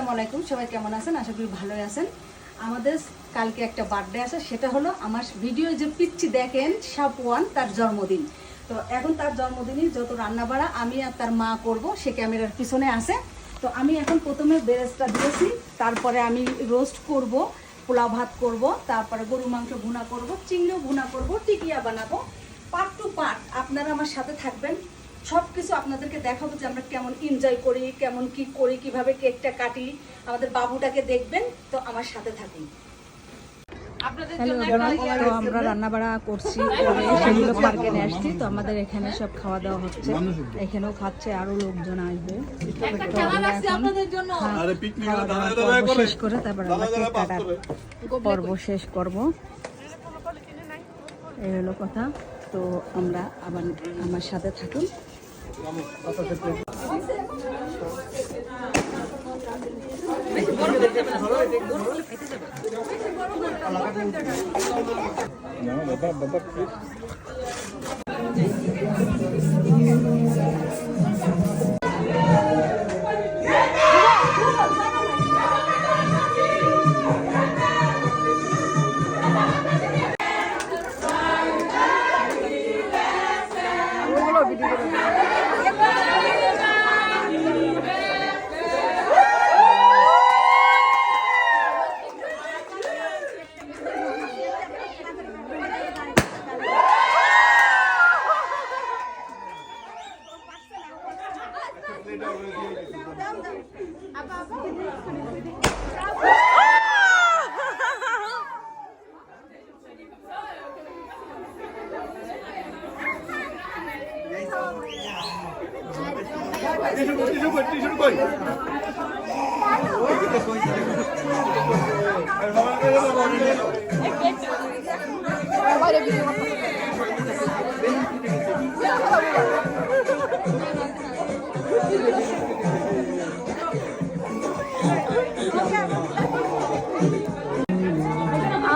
আসসালামু আলাইকুম, সবাই কেমন আছেন? আশা করি ভালোই আছেন। আমাদের কালকে একটা বার্থডে আছে, সেটা হলো আমার ভিডিও যে পিচ্ছি দেখেন সাপওয়ান, তার জন্মদিন। তো এখন তার জন্মদিনই যত রান্নাবাড়া আমি আর তার মা করব, সে ক্যামেরার পিছনে আছে। তো আমি এখন প্রথমে বেরেস্তা দিয়েছি, তারপরে আমি রোস্ট করব, পোলাও ভাত করব, তারপরে গরু মাংস ভুনা করব, চিংড়িও ভুনা করব, টিকিয়া বানাবো। পার্ট টু পার্ট আপনারা আমার সাথে থাকবেন, সব কিছু আপনাদেরকে দেখাবো যে আমরা কেমন এনজয় করি, কেমন কি করি, কিভাবে কেকটা কাটি, আমাদের বাবুটাকে দেখবেন। তো আমার সাথে থাকুন। তো আমরা রান্না বাড়া করছি, করে সেগুলো পার্কে নিয়ে আসছি। তো আমাদের এখানে সব খাওয়া দাওয়া হচ্ছে, এখানেও খাচ্ছে, আরো লোকজন আসবে। শেষ করে তারপর আমরা কেক কাটার পর্ব শেষ করব, এই হলো কথা। তো আমরা আবার আমার সাথে থাকুন।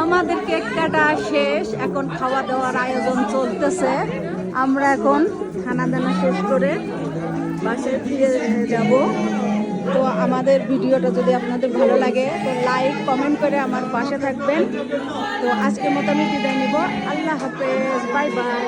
আমাদের কেক কাটা শেষ, এখন খাওয়া দাওয়ার আয়োজন চলতেছে। আমরা এখন খানা দানা শেষ করে বাসায় ফিরে যাব। তো আমাদের ভিডিওটা যদি আপনাদের ভালো লাগে তো লাইক কমেন্ট করে আমার পাশে থাকবেন। তো আজকের মতো আমি বিদায় নিব। আল্লাহ হাফেজ, বাই বাই।